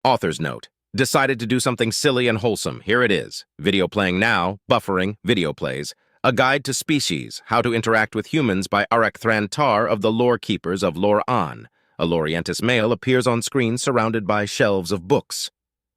Author's note. Decided to do something silly and wholesome. Here it is. Video playing now, buffering, video plays. A Guide to Species, How to Interact with Humans by Thrantar of the Lore Keepers of Lore-An. A Lorientis male appears on screen surrounded by shelves of books.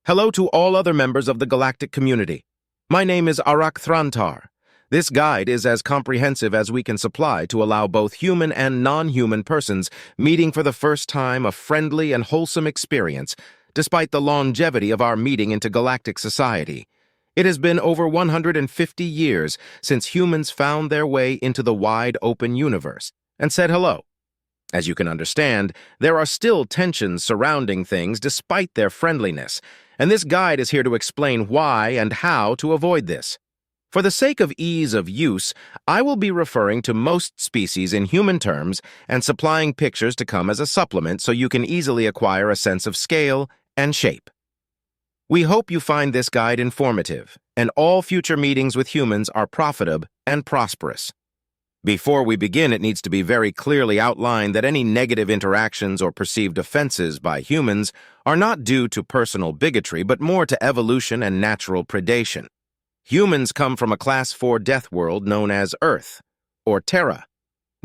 Hello to all other members of the galactic community. My name is Thrantar. This guide is as comprehensive as we can supply to allow both human and non-human persons meeting for the first time a friendly and wholesome experience, despite the longevity of our meeting into galactic society. It has been over 150 years since humans found their way into the wide open universe and said hello. As you can understand, there are still tensions surrounding things despite their friendliness, and this guide is here to explain why and how to avoid this. For the sake of ease of use, I will be referring to most species in human terms and supplying pictures to come as a supplement so you can easily acquire a sense of scale and shape. We hope you find this guide informative, and all future meetings with humans are profitable and prosperous. Before we begin, it needs to be very clearly outlined that any negative interactions or perceived offenses by humans are not due to personal bigotry, but more to evolution and natural predation. Humans come from a Class 4 death world known as Earth, or Terra.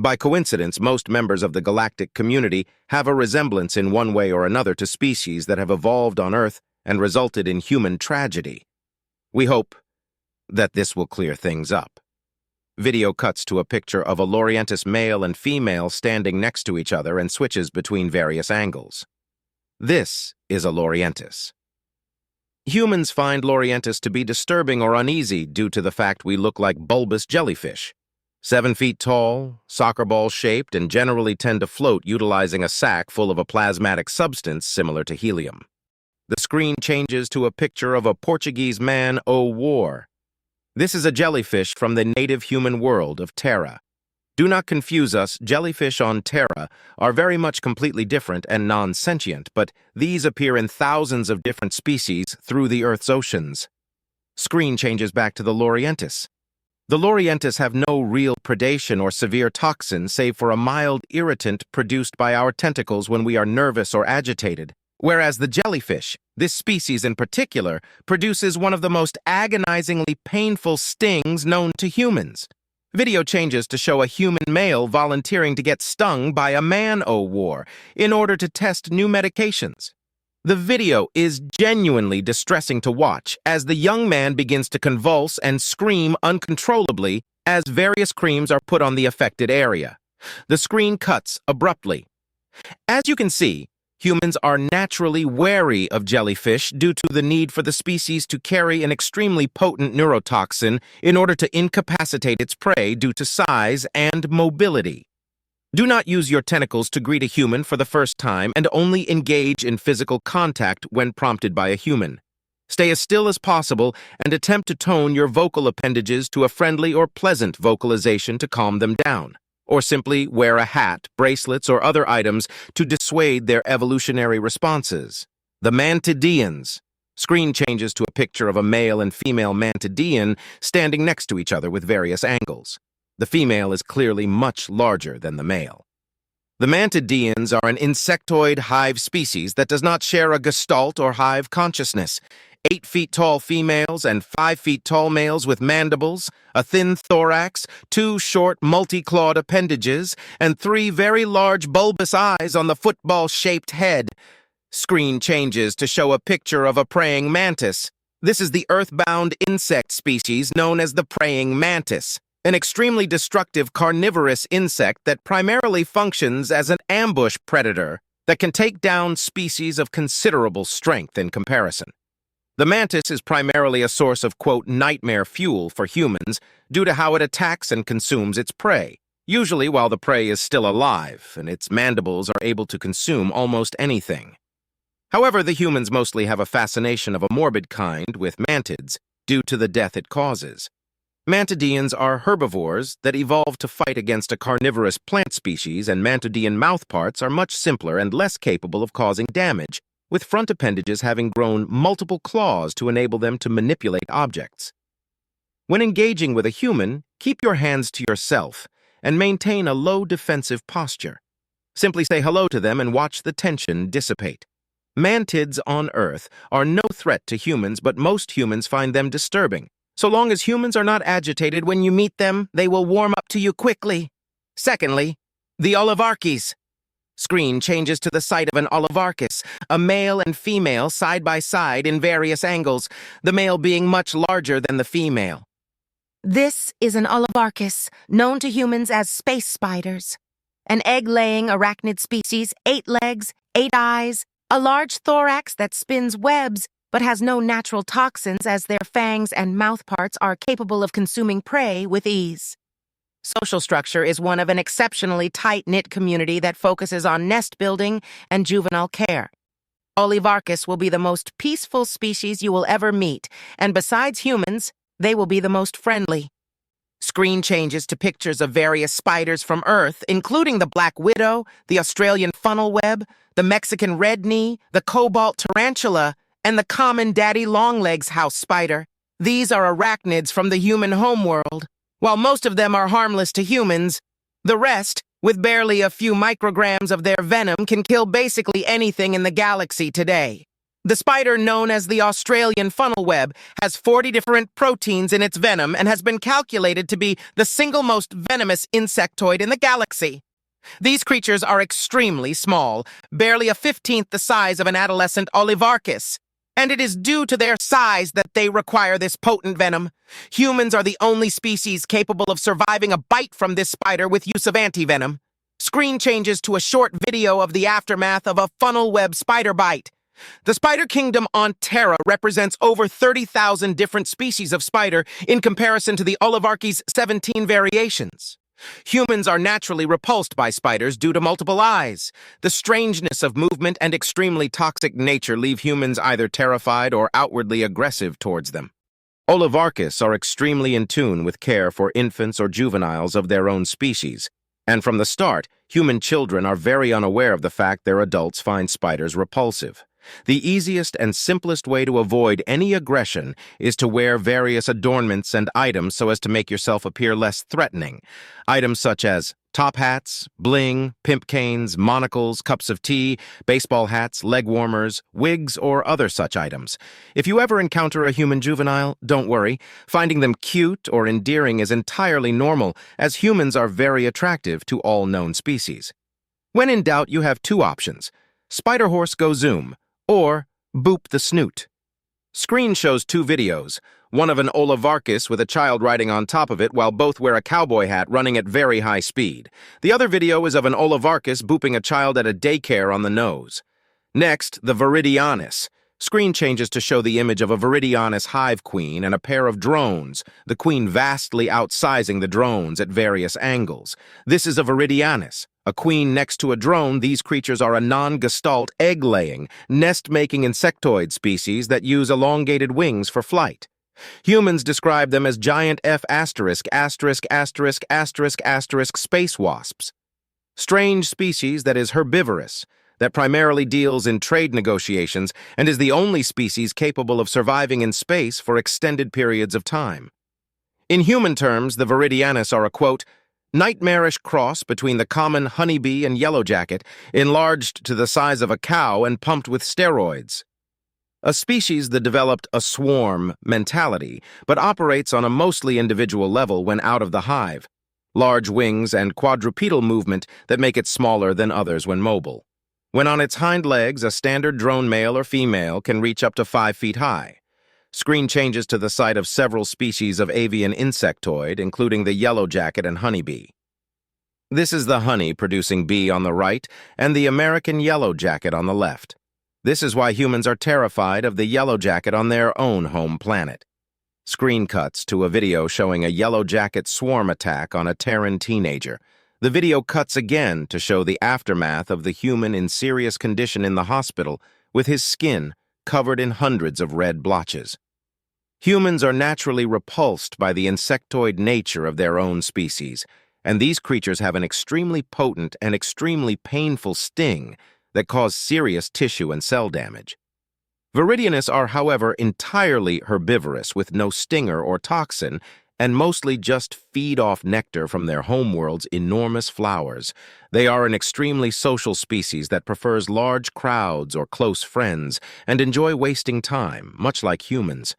By coincidence, most members of the galactic community have a resemblance in one way or another to species that have evolved on Earth and resulted in human tragedy. We hope that this will clear things up. Video cuts to a picture of a Lorientis male and female standing next to each other and switches between various angles. This is a Lorientis. Humans find Lorientis to be disturbing or uneasy due to the fact we look like bulbous jellyfish. 7 feet tall, soccer ball shaped, and generally tend to float utilizing a sac full of a plasmatic substance similar to helium. The screen changes to a picture of a Portuguese man o' war. This is a jellyfish from the native human world of Terra. Do not confuse us, jellyfish on Terra are very much completely different and non-sentient, but these appear in thousands of different species through the Earth's oceans. Screen changes back to the Lorientis. The Lorientis have no real predation or severe toxin save for a mild irritant produced by our tentacles when we are nervous or agitated, whereas the jellyfish, this species in particular, produces one of the most agonizingly painful stings known to humans. Video changes to show a human male volunteering to get stung by a man o' war in order to test new medications. The video is genuinely distressing to watch as the young man begins to convulse and scream uncontrollably as various creams are put on the affected area. The screen cuts abruptly. As you can see, humans are naturally wary of jellyfish due to the need for the species to carry an extremely potent neurotoxin in order to incapacitate its prey due to size and mobility. Do not use your tentacles to greet a human for the first time and only engage in physical contact when prompted by a human. Stay as still as possible and attempt to tone your vocal appendages to a friendly or pleasant vocalization to calm them down. Or simply wear a hat, bracelets, or other items to dissuade their evolutionary responses. The Mantideans. Screen changes to a picture of a male and female Mantidean standing next to each other with various angles. The female is clearly much larger than the male. The Mantideans are an insectoid hive species that does not share a gestalt or hive consciousness. 8 feet tall females and 5 feet tall males with mandibles, a thin thorax, 2 short multi-clawed appendages, and 3 very large bulbous eyes on the football-shaped head. Screen changes to show a picture of a praying mantis. This is the earthbound insect species known as the praying mantis, an extremely destructive carnivorous insect that primarily functions as an ambush predator that can take down species of considerable strength in comparison. The mantis is primarily a source of, quote, nightmare fuel for humans due to how it attacks and consumes its prey, usually while the prey is still alive, and its mandibles are able to consume almost anything. However, the humans mostly have a fascination of a morbid kind with mantids due to the death it causes. Mantideans are herbivores that evolved to fight against a carnivorous plant species, and Mantidean mouthparts are much simpler and less capable of causing damage, with front appendages having grown multiple claws to enable them to manipulate objects. When engaging with a human, keep your hands to yourself and maintain a low defensive posture. Simply say hello to them and watch the tension dissipate. Mantids on Earth are no threat to humans, but most humans find them disturbing. So long as humans are not agitated when you meet them, they will warm up to you quickly. Secondly, the olivarches. Screen changes to the sight of an olivarchus, a male and female side by side in various angles, the male being much larger than the female. This is an olivarchus, known to humans as space spiders. An egg-laying arachnid species, 8 legs, 8 eyes, a large thorax that spins webs but has no natural toxins as their fangs and mouthparts are capable of consuming prey with ease. Social structure is one of an exceptionally tight-knit community that focuses on nest building and juvenile care. Olivarchus will be the most peaceful species you will ever meet, and besides humans, they will be the most friendly. Screen changes to pictures of various spiders from Earth, including the black widow, the Australian funnel web, the Mexican red knee, the cobalt tarantula, and the common daddy longlegs house spider. These are arachnids from the human homeworld. While most of them are harmless to humans, the rest, with barely a few micrograms of their venom, can kill basically anything in the galaxy today. The spider known as the Australian funnel web has 40 different proteins in its venom and has been calculated to be the single most venomous insectoid in the galaxy. These creatures are extremely small, barely a 15th the size of an adolescent olivarchus, and it is due to their size that they require this potent venom. Humans are the only species capable of surviving a bite from this spider with use of antivenom. Screen changes to a short video of the aftermath of a funnel web spider bite. The spider kingdom on Terra represents over 30,000 different species of spider in comparison to the olivarch's 17 variations. Humans are naturally repulsed by spiders due to multiple eyes. The strangeness of movement and extremely toxic nature leave humans either terrified or outwardly aggressive towards them. Olivarchus are extremely in tune with care for infants or juveniles of their own species, and from the start, human children are very unaware of the fact their adults find spiders repulsive. The easiest and simplest way to avoid any aggression is to wear various adornments and items so as to make yourself appear less threatening. Items such as top hats, bling, pimp canes, monocles, cups of tea, baseball hats, leg warmers, wigs, or other such items. If you ever encounter a human juvenile, don't worry. Finding them cute or endearing is entirely normal, as humans are very attractive to all known species. When in doubt, you have 2 options. Spider horse go zoom, or boop the snoot. Screen shows 2 videos, one of an olivarchus with a child riding on top of it while both wear a cowboy hat running at very high speed. The other video is of an olivarchus booping a child at a daycare on the nose. Next, the Viridianus. Screen changes to show the image of a Viridianus hive queen and a pair of drones, the queen vastly outsizing the drones at various angles. This is a Viridianus. A queen next to a drone, these creatures are a non-gestalt, egg-laying, nest-making insectoid species that use elongated wings for flight. Humans describe them as giant F*** space wasps. Strange species that is herbivorous, that primarily deals in trade negotiations and is the only species capable of surviving in space for extended periods of time. In human terms, the Viridianus are a, quote, nightmarish cross between the common honeybee and yellowjacket, enlarged to the size of a cow and pumped with steroids. A species that developed a swarm mentality, but operates on a mostly individual level when out of the hive. Large wings and quadrupedal movement that make it smaller than others when mobile. When on its hind legs, a standard drone male or female can reach up to 5 feet high. Screen changes to the sight of several species of avian insectoid, including the yellowjacket and honeybee. This is the honey-producing bee on the right and the American yellowjacket on the left. This is why humans are terrified of the yellowjacket on their own home planet. Screen cuts to a video showing a yellowjacket swarm attack on a Terran teenager. The video cuts again to show the aftermath of the human in serious condition in the hospital, with his skin covered in hundreds of red blotches. Humans are naturally repulsed by the insectoid nature of their own species, and these creatures have an extremely potent and extremely painful sting that cause serious tissue and cell damage. Viridianus are, however, entirely herbivorous with no stinger or toxin, and mostly just feed off nectar from their homeworld's enormous flowers. They are an extremely social species that prefers large crowds or close friends and enjoy wasting time, much like humans.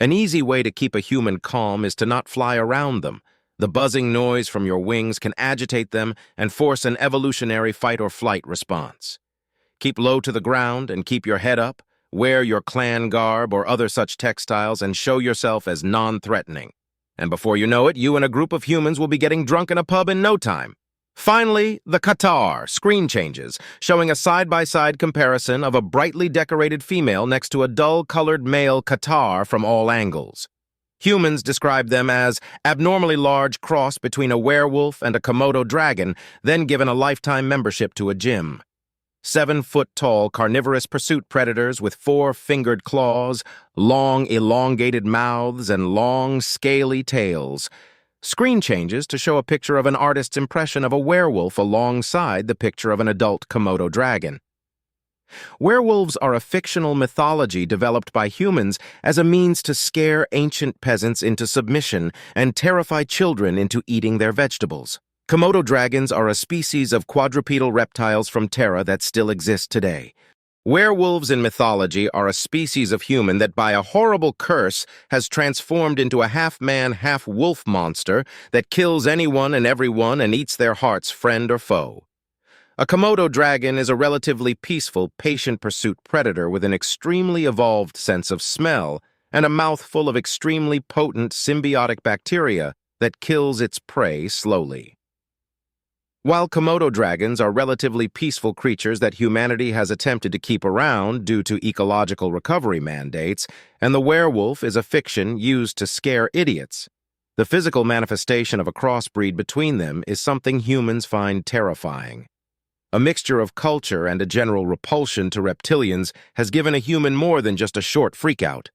An easy way to keep a human calm is to not fly around them. The buzzing noise from your wings can agitate them and force an evolutionary fight-or-flight response. Keep low to the ground and keep your head up. Wear your clan garb or other such textiles and show yourself as non-threatening. And before you know it, you and a group of humans will be getting drunk in a pub in no time. Finally, the Qatar screen changes, showing a side-by-side comparison of a brightly decorated female next to a dull-colored male Qatar from all angles. Humans describe them as abnormally large cross between a werewolf and a Komodo dragon, then given a lifetime membership to a gym. 7-foot-tall carnivorous pursuit predators with 4-fingered claws, long elongated mouths, and long scaly tails. Screen changes to show a picture of an artist's impression of a werewolf alongside the picture of an adult Komodo dragon. Werewolves are a fictional mythology developed by humans as a means to scare ancient peasants into submission and terrify children into eating their vegetables. Komodo dragons are a species of quadrupedal reptiles from Terra that still exist today. Werewolves in mythology are a species of human that by a horrible curse has transformed into a half-man, half-wolf monster that kills anyone and everyone and eats their heart's friend or foe. A Komodo dragon is a relatively peaceful, patient pursuit predator with an extremely evolved sense of smell and a mouth full of extremely potent symbiotic bacteria that kills its prey slowly. While Komodo dragons are relatively peaceful creatures that humanity has attempted to keep around due to ecological recovery mandates, and the werewolf is a fiction used to scare idiots, the physical manifestation of a crossbreed between them is something humans find terrifying. A mixture of culture and a general repulsion to reptilians has given a human more than just a short freakout.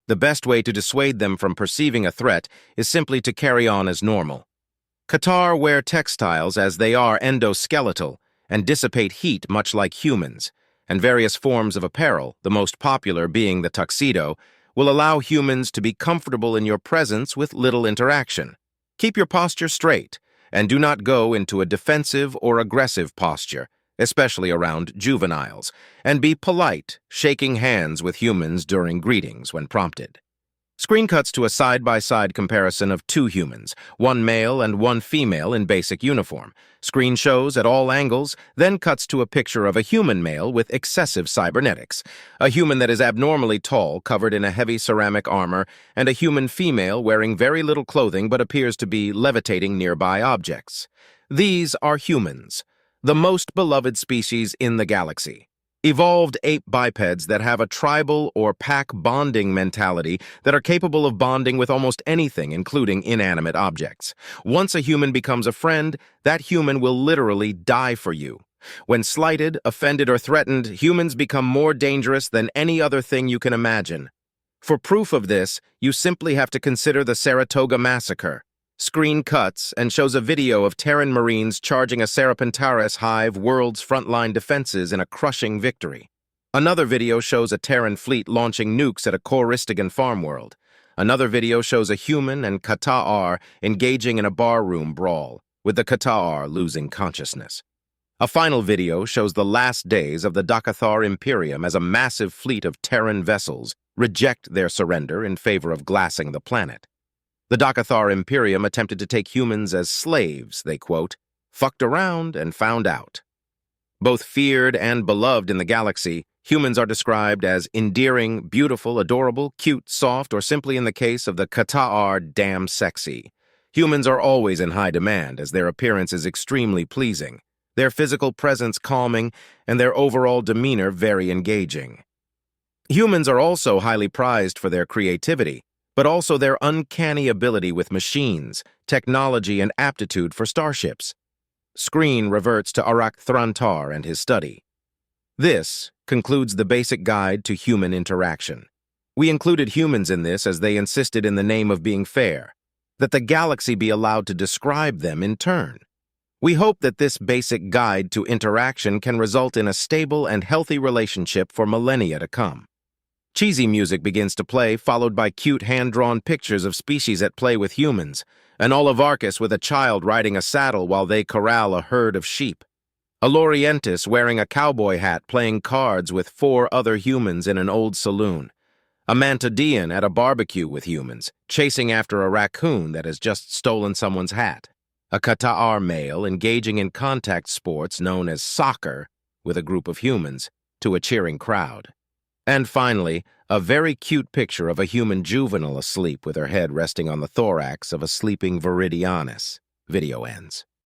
The best way to dissuade them from perceiving a threat is simply to carry on as normal. Qatar wear textiles as they are endoskeletal and dissipate heat much like humans, and various forms of apparel, the most popular being the tuxedo, will allow humans to be comfortable in your presence with little interaction. Keep your posture straight, and do not go into a defensive or aggressive posture, especially around juveniles, and be polite, shaking hands with humans during greetings when prompted. Screen cuts to a side-by-side comparison of 2 humans, 1 male and 1 female in basic uniform. Screen shows at all angles, then cuts to a picture of a human male with excessive cybernetics, a human that is abnormally tall, covered in a heavy ceramic armor, and a human female wearing very little clothing but appears to be levitating nearby objects. These are humans, the most beloved species in the galaxy. Evolved ape bipeds that have a tribal or pack bonding mentality that are capable of bonding with almost anything, including inanimate objects. Once a human becomes a friend, that human will literally die for you. When slighted, offended, or threatened, humans become more dangerous than any other thing you can imagine. For proof of this, you simply have to consider the Saratoga Massacre. Screen cuts and shows a video of Terran Marines charging a Serpentaris hive world's frontline defenses in a crushing victory. Another video shows a Terran fleet launching nukes at a Coristigan farm world. Another video shows a human and Qatar engaging in a barroom brawl, with the Qatar losing consciousness. A final video shows the last days of the Dakathar Imperium as a massive fleet of Terran vessels reject their surrender in favor of glassing the planet. The Dakathar Imperium attempted to take humans as slaves, they quote, "fucked around and found out." Both feared and beloved in the galaxy, humans are described as endearing, beautiful, adorable, cute, soft, or simply in the case of the Qatar, damn sexy. Humans are always in high demand as their appearance is extremely pleasing, their physical presence calming, and their overall demeanor very engaging. Humans are also highly prized for their creativity, but also their uncanny ability with machines, technology, and aptitude for starships. Screen reverts to Arak Thrantar and his study. This concludes the basic guide to human interaction. We included humans in this as they insisted in the name of being fair, that the galaxy be allowed to describe them in turn. We hope that this basic guide to interaction can result in a stable and healthy relationship for millennia to come. Cheesy music begins to play, followed by cute hand-drawn pictures of species at play with humans. An Olivarchus with a child riding a saddle while they corral a herd of sheep. A Lorientis wearing a cowboy hat playing cards with 4 other humans in an old saloon. A Mantidean at a barbecue with humans, chasing after a raccoon that has just stolen someone's hat. A Qatar male engaging in contact sports known as soccer with a group of humans to a cheering crowd. And finally, a very cute picture of a human juvenile asleep with her head resting on the thorax of a sleeping Viridianus. Video ends.